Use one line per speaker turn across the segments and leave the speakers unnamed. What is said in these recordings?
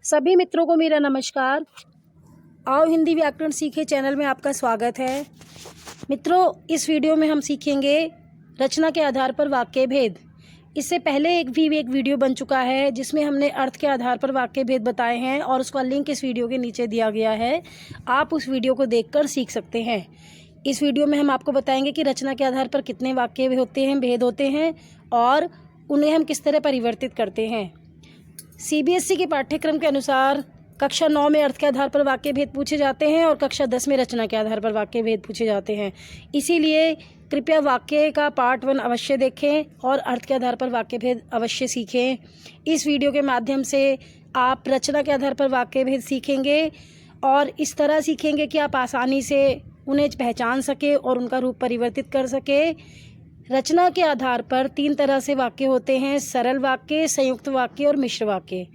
सभी मित्रों को मेरा नमस्कार। आओ हिंदी व्याकरण सीखे चैनल में आपका स्वागत है। मित्रों, इस वीडियो में हम सीखेंगे रचना के आधार पर वाक्य भेद। इससे पहले एक वीडियो बन चुका है जिसमें हमने अर्थ के आधार पर वाक्य भेद बताए हैं और उसका लिंक इस वीडियो के नीचे दिया गया है। आप उस वीडियो को देखकर सीख सकते हैं। इस वीडियो में हम आपको बताएंगे कि रचना के आधार पर कितने वाक्य होते हैं, भेद होते हैं और उन्हें हम किस तरह परिवर्तित करते हैं। सीबीएसई के पाठ्यक्रम के अनुसार कक्षा 9 में अर्थ के आधार पर वाक्य भेद पूछे जाते हैं और कक्षा 10 में रचना के आधार पर वाक्य भेद पूछे जाते हैं। इसीलिए कृपया वाक्य का पार्ट 1 अवश्य देखें और अर्थ के आधार पर वाक्य भेद अवश्य सीखें। इस वीडियो के माध्यम से आप रचना के आधार पर वाक्य भेद सीखेंगे और इस तरह सीखेंगे कि आप आसानी से उन्हें पहचान सकें और उनका रूप परिवर्तित कर सकें। रचना के आधार पर 3 तरह से वाक्य होते हैं: सरल वाक्य, संयुक्त वाक्य और मिश्र वाक्य।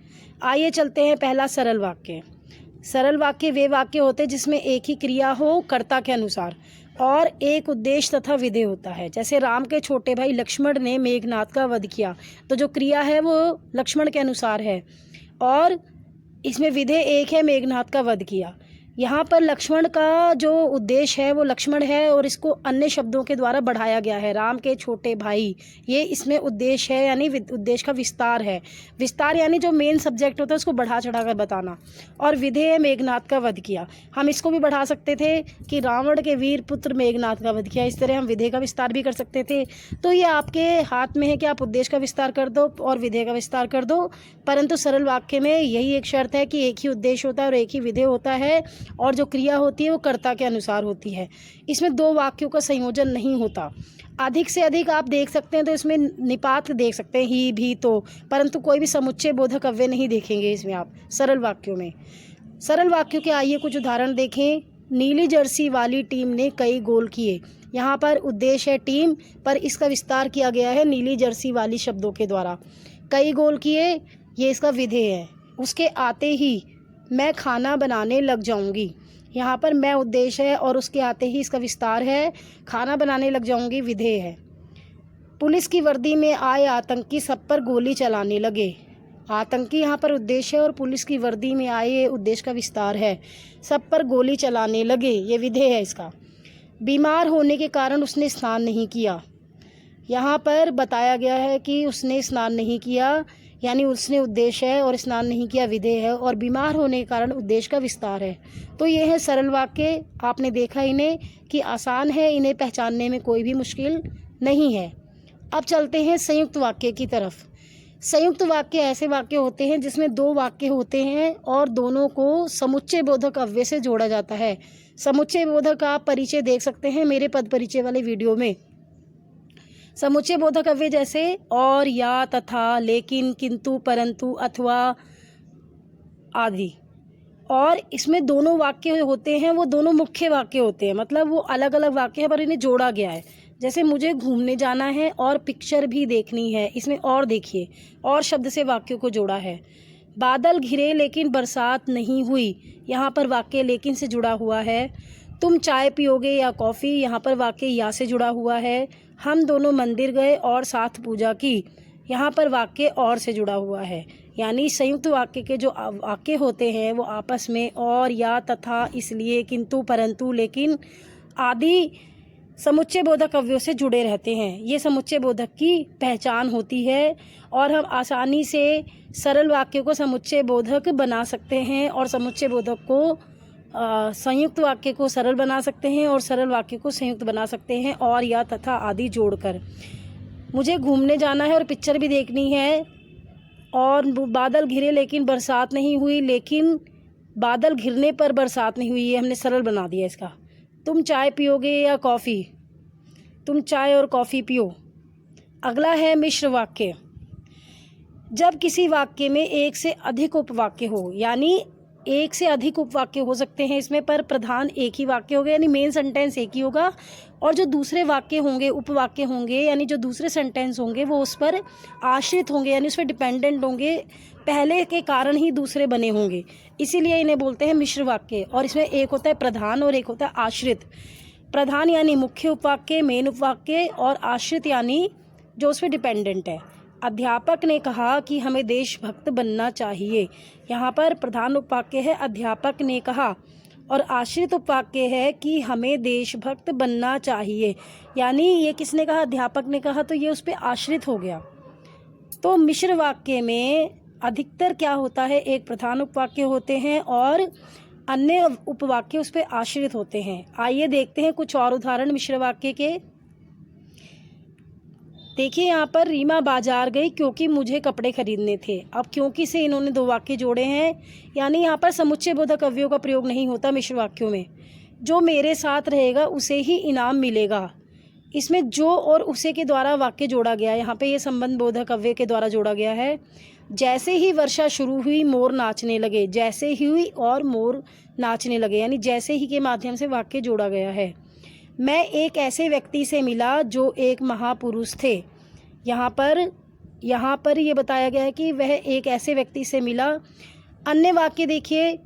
आइए चलते हैं। पहला सरल वाक्य। सरल वाक्य वे वाक्य होते हैं जिसमें एक ही क्रिया हो कर्ता के अनुसार और एक उद्देश्य तथा विधेय होता है। जैसे राम के छोटे भाई लक्ष्मण ने मेघनाद का वध किया, तो जो क्रिया है वो लक्ष्मण के अनुसार है और इसमें विधेय एक है, मेघनाद का वध किया। यहाँ पर लक्ष्मण का जो उद्देश्य है वो लक्ष्मण है और इसको अन्य शब्दों के द्वारा बढ़ाया गया है। राम के छोटे भाई, ये इसमें उद्देश्य है, यानी उद्देश्य का विस्तार है। विस्तार यानी जो मेन सब्जेक्ट होता है उसको बढ़ा चढ़ा कर बताना। और विधेय मेघनाद का वध किया, हम इसको भी बढ़ा सकते थे कि रावण के वीर पुत्र मेघनाद का वध किया। इस तरह हम विधेय का विस्तार भी कर सकते थे। तो ये आपके हाथ में है कि आप उद्देश्य का विस्तार कर दो और विधेय का विस्तार कर दो। परंतु सरल वाक्य में यही एक शर्त है कि एक ही उद्देश्य होता है और एक ही विधेय होता है और जो क्रिया होती है वो कर्ता के अनुसार होती है। इसमें 2 वाक्यों का संयोजन नहीं होता। अधिक से अधिक आप देख सकते हैं तो इसमें निपात देख सकते हैं, ही, भी, तो, परंतु कोई भी समुच्चय बोधक अव्यय नहीं देखेंगे इसमें आप सरल वाक्यों में। सरल वाक्यों के आइए कुछ उदाहरण देखें। नीली जर्सी वाली टीम ने कई गोल किए। यहाँ पर उद्देश्य है टीम, पर इसका विस्तार किया गया है नीली जर्सी वाली शब्दों के द्वारा। कई गोल किए, ये इसका विधेय है। उसके आते ही मैं खाना बनाने लग जाऊंगी। यहाँ पर मैं उद्देश्य है और उसके आते ही इसका विस्तार है। खाना बनाने लग जाऊंगी विधेय है। पुलिस की वर्दी में आए आतंकी सब पर गोली चलाने लगे। आतंकी यहाँ पर उद्देश्य है और पुलिस की वर्दी में आए उद्देश्य का विस्तार है। सब पर गोली चलाने लगे, ये विधेय है इसका। बीमार होने के कारण उसने स्नान नहीं किया। यहाँ पर बताया गया है कि उसने स्नान नहीं किया, यानी उसने उद्देश्य है और स्नान नहीं किया विधेय है और बीमार होने के कारण उद्देश्य का विस्तार है। तो ये है सरल वाक्य। आपने देखा इन्हें कि आसान है, इन्हें पहचानने में कोई भी मुश्किल नहीं है। अब चलते हैं संयुक्त वाक्य की तरफ। संयुक्त वाक्य ऐसे वाक्य होते हैं जिसमें 2 वाक्य होते हैं और दोनों को समुच्चय बोधक अव्यय से जोड़ा जाता है। समुच्चय बोधक आप परिचय देख सकते हैं मेरे पद परिचय वाले वीडियो में। समुच्चय बोधक अव्यय जैसे और, या, तथा, लेकिन, किंतु, परंतु, अथवा आदि। और इसमें दोनों वाक्य होते हैं वो दोनों मुख्य वाक्य होते हैं, मतलब वो अलग अलग वाक्य है पर इन्हें जोड़ा गया है। जैसे मुझे घूमने जाना है और पिक्चर भी देखनी है, इसमें और देखिए, और शब्द से वाक्यों को जोड़ा है। बादल घिरे लेकिन बरसात नहीं हुई, यहाँ पर वाक्य लेकिन से जुड़ा हुआ है। तुम चाय पियोगे या कॉफ़ी, यहाँ पर वाक्य या से जुड़ा हुआ है। हम दोनों मंदिर गए और साथ पूजा की, यहाँ पर वाक्य और से जुड़ा हुआ है। यानी संयुक्त वाक्य के जो वाक्य होते हैं वो आपस में और, या, तथा, इसलिए, किंतु, परंतु, लेकिन आदि समुच्चय बोधक अव्ययों से जुड़े रहते हैं। ये समुच्चय बोधक की पहचान होती है और हम आसानी से सरल वाक्य को समुच्चय बोधक बना सकते हैं और समुच्चय बोधक को संयुक्त वाक्य को सरल बना सकते हैं और सरल वाक्य को संयुक्त बना सकते हैं और, या, तथा आदि जोड़कर। मुझे घूमने जाना है और पिक्चर भी देखनी है और बादल घिरे लेकिन बरसात नहीं हुई, लेकिन बादल घिरने पर बरसात नहीं हुई, ये हमने सरल बना दिया इसका। तुम चाय पियोगे या कॉफ़ी, तुम चाय और कॉफ़ी पियो। अगला है मिश्र वाक्य। जब किसी वाक्य में एक से अधिक उपवाक्य हो, यानी एक से अधिक उपवाक्य हो सकते हैं इसमें, पर प्रधान एक ही वाक्य होगा, यानी मेन सेंटेंस एक ही होगा और जो दूसरे वाक्य होंगे, उपवाक्य होंगे, यानी जो दूसरे सेंटेंस होंगे वो उस पर आश्रित होंगे, यानी उस पर डिपेंडेंट होंगे, पहले के कारण ही दूसरे बने होंगे, इसीलिए इन्हें बोलते हैं मिश्र वाक्य। और इसमें एक होता है प्रधान और एक होता है आश्रित। प्रधान यानी मुख्य उपवाक्य, मेन उपवाक्य, और आश्रित यानी जो उस पर डिपेंडेंट है। अध्यापक ने कहा कि हमें देशभक्त बनना चाहिए। यहाँ पर प्रधान उपवाक्य है अध्यापक ने कहा और आश्रित उपवाक्य है कि हमें देशभक्त बनना चाहिए। यानी ये किसने कहा? अध्यापक ने कहा, तो ये उस पर आश्रित हो गया। तो मिश्र वाक्य में अधिकतर क्या होता है? एक प्रधान उपवाक्य होते हैं और अन्य उपवाक्य उस पर आश्रित होते हैं। आइए देखते हैं कुछ और उदाहरण मिश्र वाक्य के। देखिए यहाँ पर रीमा बाजार गई क्योंकि मुझे कपड़े खरीदने थे। अब क्योंकि से इन्होंने दो वाक्य जोड़े हैं, यानी यहाँ पर समुच्चय बोधक अवयव का प्रयोग नहीं होता मिश्र वाक्यों में। जो मेरे साथ रहेगा उसे ही इनाम मिलेगा, इसमें जो और उसे के द्वारा वाक्य जोड़ा गया है। यहाँ पे ये संबंध बोधक अव्यय के द्वारा जोड़ा गया है। जैसे ही वर्षा शुरू हुई मोर नाचने लगे, जैसे ही हुई और मोर नाचने लगे, यानी जैसे ही के माध्यम से वाक्य जोड़ा गया है। मैं एक ऐसे व्यक्ति से मिला जो एक महापुरुष थे। यहाँ पर ये बताया गया है कि वह एक ऐसे व्यक्ति से मिला। अन्य वाक्य देखिए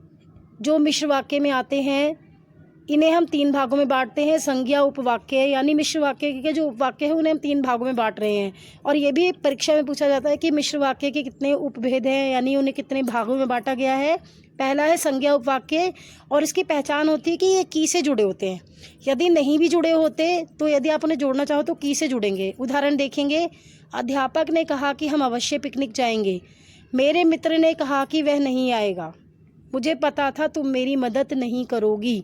जो मिश्र वाक्य में आते हैं, इन्हें हम तीन भागों में बांटते हैं। संज्ञा उपवाक्य, यानी मिश्र वाक्य के जो उपवाक्य है उन्हें हम तीन भागों में बांट रहे हैं। और ये भी परीक्षा में पूछा जाता है कि मिश्र वाक्य के कितने उपभेद हैं, यानी उन्हें कितने भागों में बांटा गया है। पहला है संज्ञा उपवाक्य, और इसकी पहचान होती है कि ये की से जुड़े होते हैं। यदि नहीं भी जुड़े होते तो यदि आप उन्हें जोड़ना चाहो तो की से जुड़ेंगे। उदाहरण देखेंगे, अध्यापक ने कहा कि हम अवश्य पिकनिक जाएंगे। मेरे मित्र ने कहा कि वह नहीं आएगा। मुझे पता था तुम मेरी मदद नहीं करोगी।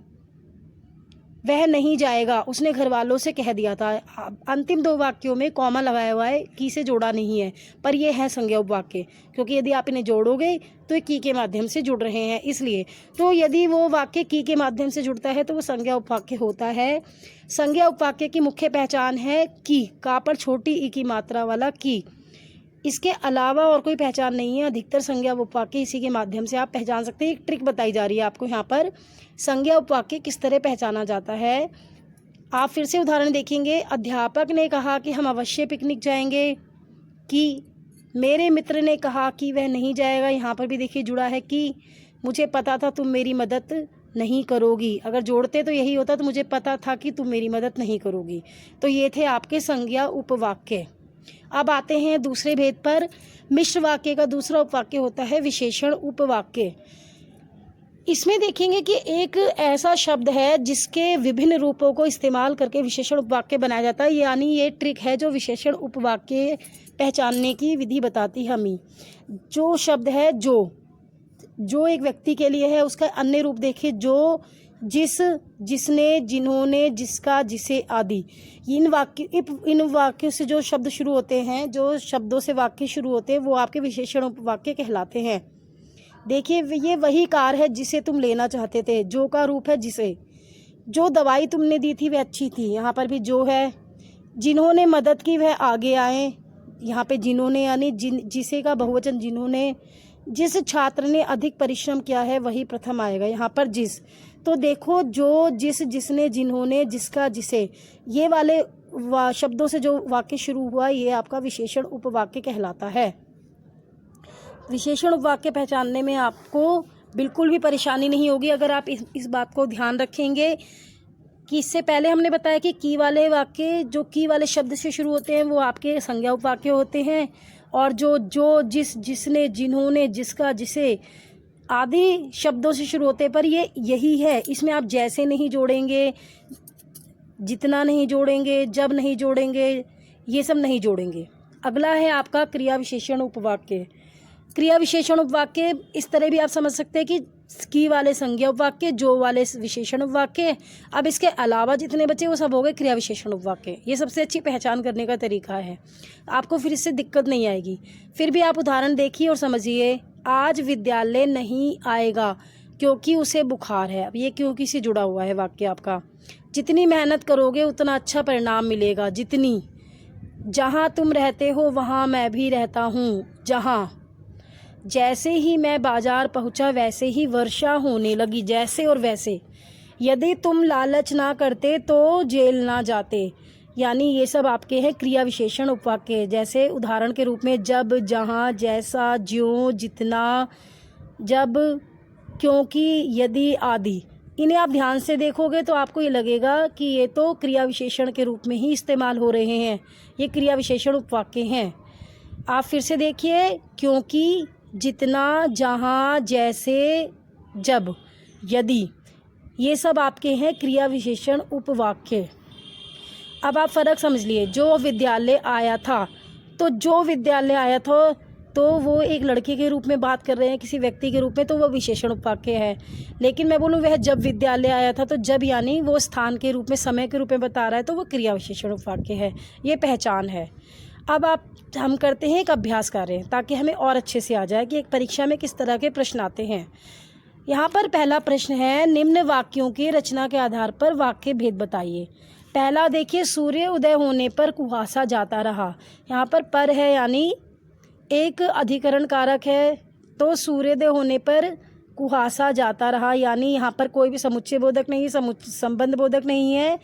वह नहीं जाएगा, उसने घर वालों से कह दिया था। अंतिम दो वाक्यों में कॉमा लगाया हुआ है, की से जोड़ा नहीं है, पर यह है संज्ञा उपवाक्य, क्योंकि यदि आप इन्हें जोड़ोगे तो की के माध्यम से जुड़ रहे हैं, इसलिए। तो यदि वो वाक्य की के माध्यम से जुड़ता है तो वो संज्ञा उपवाक्य होता है। संज्ञा उपवाक्य की मुख्य पहचान है की, का पर छोटी ई की मात्रा वाला की। इसके अलावा और कोई पहचान नहीं है। अधिकतर संज्ञा उपवाक्य इसी के माध्यम से आप पहचान सकते हैं। एक ट्रिक बताई जा रही है आपको यहाँ पर, संज्ञा उपवाक्य किस तरह पहचाना जाता है। आप फिर से उदाहरण देखेंगे, अध्यापक ने कहा कि हम अवश्य पिकनिक जाएंगे। कि मेरे मित्र ने कहा कि वह नहीं जाएगा, यहाँ पर भी देखिए जुड़ा है कि। मुझे पता था तुम मेरी मदद नहीं करोगी, अगर जोड़ते तो यही होता, तो मुझे पता था कि तुम मेरी मदद नहीं करोगी। तो ये थे आपके संज्ञा उपवाक्य। अब आते हैं दूसरे भेद पर। मिश्र वाक्य का दूसरा उपवाक्य होता है विशेषण उपवाक्य। इसमें देखेंगे कि एक ऐसा शब्द है जिसके विभिन्न रूपों को इस्तेमाल करके विशेषण उपवाक्य बनाया जाता है, यानी ये ट्रिक है जो विशेषण उपवाक्य पहचानने की विधि बताती है हमें। जो शब्द है जो एक व्यक्ति के लिए है, उसका अन्य रूप देखिए, जो, जिस, जिसने, जिन्होंने, जिसका, जिसे आदि। इन वाक्यों से जो शब्द शुरू होते हैं, जो शब्दों से वाक्य शुरू होते हैं, वो आपके विशेषण उपवाक्य कहलाते हैं। देखिए ये वही कार है जिसे तुम लेना चाहते थे, जो का रूप है जिसे। जो दवाई तुमने दी थी वह अच्छी थी, यहाँ पर भी जो है। जिन्होंने मदद की वह आगे आए, यहाँ पे जिन्होंने, यानी जिसे का बहुवचन जिन्होंने। जिस छात्र ने अधिक परिश्रम किया है वही प्रथम आएगा, यहाँ पर जिस। तो देखो जो, जिस, जिसने, जिन्होंने, जिसका, जिसे, ये वाले शब्दों से जो वाक्य शुरू हुआ ये आपका विशेषण उपवाक्य कहलाता है। विशेषण उपवाक्य पहचानने में आपको बिल्कुल भी परेशानी नहीं होगी अगर आप इस बात को ध्यान रखेंगे कि इससे पहले हमने बताया कि की वाले वाक्य, जो की वाले शब्द से शुरू होते हैं वो आपके संज्ञा उपवाक्य होते हैं, और जो, जिस, जिसने, जिन्होंने, जिसका, जिसे आदि शब्दों से शुरू होते हैं, पर ये यही है। इसमें आप जैसे नहीं जोड़ेंगे, जितना नहीं जोड़ेंगे, जब नहीं जोड़ेंगे, ये सब नहीं जोड़ेंगे। अगला है आपका क्रिया विशेषण उपवाक्य। क्रिया विशेषण उपवाक्य इस तरह भी आप समझ सकते हैं कि की वाले संज्ञा उपवाक्य, जो वाले विशेषण उपवाक्य। अब इसके अलावा जितने बचे वो सब हो गए क्रिया विशेषण उपवाक्य। ये सबसे अच्छी पहचान करने का तरीका है, आपको फिर इससे दिक्कत नहीं आएगी। फिर भी आप उदाहरण देखिए और समझिए। आज विद्यालय नहीं आएगा क्योंकि उसे बुखार है। अब ये क्योंकि से जुड़ा हुआ है वाक्य आपका। जितनी मेहनत करोगे उतना अच्छा परिणाम मिलेगा, जितनी। जहाँ तुम रहते हो वहाँ मैं भी रहता हूँ, जहाँ। जैसे ही मैं बाजार पहुंचा वैसे ही वर्षा होने लगी, जैसे और वैसे। यदि तुम लालच ना करते तो जेल ना जाते, यानी ये सब आपके हैं क्रिया विशेषण उपवाक्य। जैसे उदाहरण के रूप में जब, जहाँ, जैसा, ज्यों, जितना, जब, क्योंकि, यदि आदि। इन्हें आप ध्यान से देखोगे तो आपको ये लगेगा कि ये तो क्रिया विशेषण के रूप में ही इस्तेमाल हो रहे हैं, ये क्रिया विशेषण उपवाक्य हैं। आप फिर से देखिए, क्योंकि, जितना, जहाँ, जैसे, जब, यदि, ये सब आपके हैं क्रिया विशेषण उपवाक्य। अब आप फ़र्क समझ लिए। जो विद्यालय आया था, तो जो विद्यालय आया था तो वो एक लड़के के रूप में बात कर रहे हैं, किसी व्यक्ति के रूप में, तो वो विशेषण उपवाक्य है। लेकिन मैं बोलूँ वह जब विद्यालय आया था, तो जब यानी वो स्थान के रूप में, समय के रूप में बता रहा है, तो वो क्रिया विशेषण उपवाक्य है। ये पहचान है। अब हम करते हैं एक अभ्यास कार्य, ताकि हमें और अच्छे से आ जाए कि एक परीक्षा में किस तरह के प्रश्न आते हैं। यहाँ पर पहला प्रश्न है, निम्न वाक्यों की रचना के आधार पर वाक्य भेद बताइए। पहला देखिए, सूर्य उदय होने पर कुहासा जाता रहा। यहाँ पर है यानी एक अधिकरण कारक है, तो सूर्योदय होने पर कुहासा जाता रहा, यानी यहाँ पर कोई भी समुच्चय बोधक नहीं, संबंध बोधक नहीं है,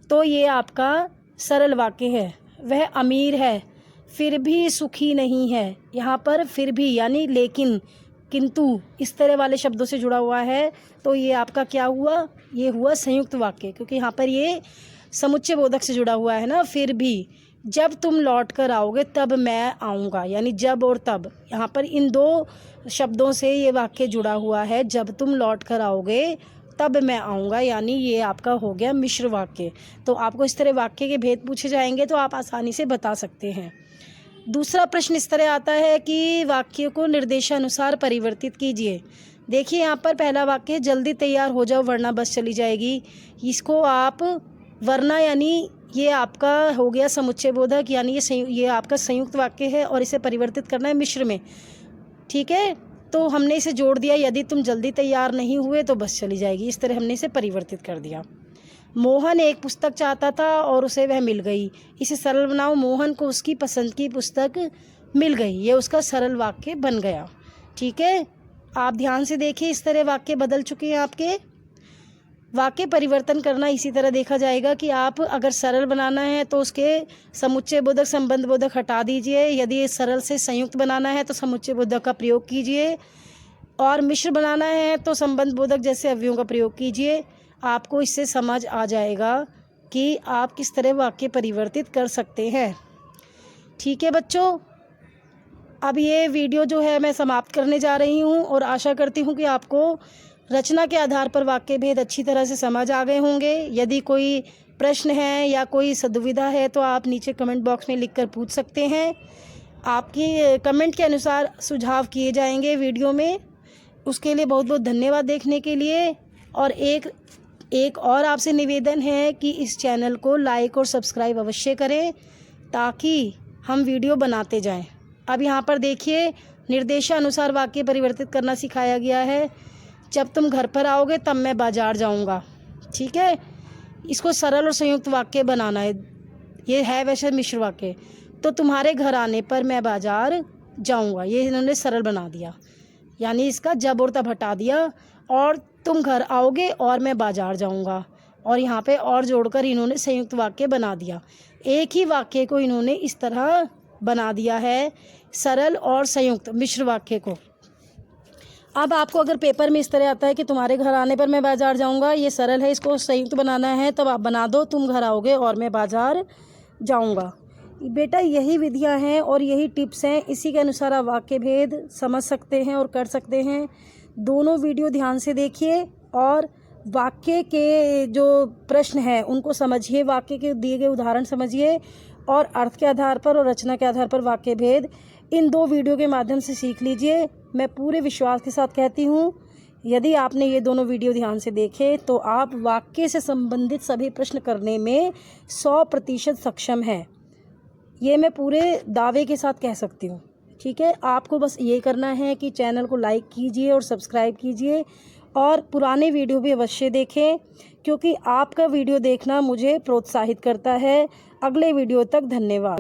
तो ये आपका सरल वाक्य है। वह अमीर है फिर भी सुखी नहीं है। यहाँ पर फिर भी यानी लेकिन, किंतु, इस तरह वाले शब्दों से जुड़ा हुआ है, तो ये आपका क्या हुआ? ये हुआ संयुक्त वाक्य, क्योंकि यहाँ पर ये समुच्चय बोधक से जुड़ा हुआ है ना। फिर भी, जब तुम लौट कर आओगे तब मैं आऊँगा, यानी जब और तब, यहाँ पर इन दो शब्दों से ये वाक्य जुड़ा हुआ है। जब तुम लौट कर आओगे तब मैं आऊँगा, यानी ये आपका हो गया मिश्र वाक्य। तो आपको इस तरह वाक्य के भेद पूछे जाएंगे तो आप आसानी से बता सकते हैं। दूसरा प्रश्न इस तरह आता है कि वाक्य को निर्देशानुसार परिवर्तित कीजिए। देखिए यहाँ पर पहला वाक्य है, जल्दी तैयार हो जाओ वरना बस चली जाएगी। इसको आप वरना यानी ये आपका हो गया समुच्चय बोधक, यानी ये आपका संयुक्त वाक्य है और इसे परिवर्तित करना है मिश्र में। ठीक है, तो हमने इसे जोड़ दिया, यदि तुम जल्दी तैयार नहीं हुए तो बस चली जाएगी। इस तरह हमने इसे परिवर्तित कर दिया। मोहन एक पुस्तक चाहता था और उसे वह मिल गई। इसे सरल बनाओ, मोहन को उसकी पसंद की पुस्तक मिल गई। ये उसका सरल वाक्य बन गया। ठीक है, आप ध्यान से देखिए, इस तरह वाक्य बदल चुके हैं आपके। वाक्य परिवर्तन करना इसी तरह देखा जाएगा कि आप अगर सरल बनाना है तो उसके समुच्चय बोधक, संबंध बोधक हटा दीजिए। यदि सरल से संयुक्त बनाना है तो समुच्चय बोधक का प्रयोग कीजिए, और मिश्र बनाना है तो संबंध बोधक जैसे अवयवों का प्रयोग कीजिए। आपको इससे समझ आ जाएगा कि आप किस तरह वाक्य परिवर्तित कर सकते हैं। ठीक है बच्चों, अब ये वीडियो जो है मैं समाप्त करने जा रही हूँ, और आशा करती हूँ कि आपको रचना के आधार पर वाक्य भेद अच्छी तरह से समझ आ गए होंगे। यदि कोई प्रश्न है या कोई सदुविधा है तो आप नीचे कमेंट बॉक्स में लिखकर पूछ सकते हैं। आपकी कमेंट के अनुसार सुझाव किए जाएंगे वीडियो में। उसके लिए बहुत बहुत धन्यवाद देखने के लिए। और एक और आपसे निवेदन है कि इस चैनल को लाइक और सब्सक्राइब अवश्य करें, ताकि हम वीडियो बनाते जाएं। अब यहाँ पर देखिए, निर्देशानुसार वाक्य परिवर्तित करना सिखाया गया है। जब तुम घर पर आओगे तब मैं बाज़ार जाऊँगा। ठीक है, इसको सरल और संयुक्त वाक्य बनाना है। ये है वैसे मिश्र वाक्य। तो तुम्हारे घर आने पर मैं बाज़ार जाऊँगा, ये इन्होंने सरल बना दिया, यानी इसका जब और तब हटा दिया, और तुम घर आओगे और मैं बाज़ार जाऊँगा, और यहाँ पे और जोड़कर इन्होंने संयुक्त वाक्य बना दिया। एक ही वाक्य को इन्होंने इस तरह बना दिया है, सरल और संयुक्त मिश्र वाक्य को। अब आपको अगर पेपर में इस तरह आता है कि तुम्हारे घर आने पर मैं बाज़ार जाऊंगा, ये सरल है, इसको संयुक्त बनाना है, तब आप बना दो तुम घर आओगे और मैं बाज़ार जाऊंगा। बेटा यही विधियां हैं और यही टिप्स हैं, इसी के अनुसार आप वाक्य भेद समझ सकते हैं और कर सकते हैं। दोनों वीडियो ध्यान से देखिए और वाक्य के जो प्रश्न हैं उनको समझिए, वाक्य के दिए गए उदाहरण समझिए, और अर्थ के आधार पर और रचना के आधार पर वाक्य भेद इन दो वीडियो के माध्यम से सीख लीजिए। मैं पूरे विश्वास के साथ कहती हूँ, यदि आपने ये दोनों वीडियो ध्यान से देखे तो आप वाक्य से संबंधित सभी प्रश्न करने में 100% सक्षम हैं। ये मैं पूरे दावे के साथ कह सकती हूँ। ठीक है, आपको बस ये करना है कि चैनल को लाइक कीजिए और सब्सक्राइब कीजिए, और पुराने वीडियो भी अवश्य देखें, क्योंकि आपका वीडियो देखना मुझे प्रोत्साहित करता है। अगले वीडियो तक धन्यवाद।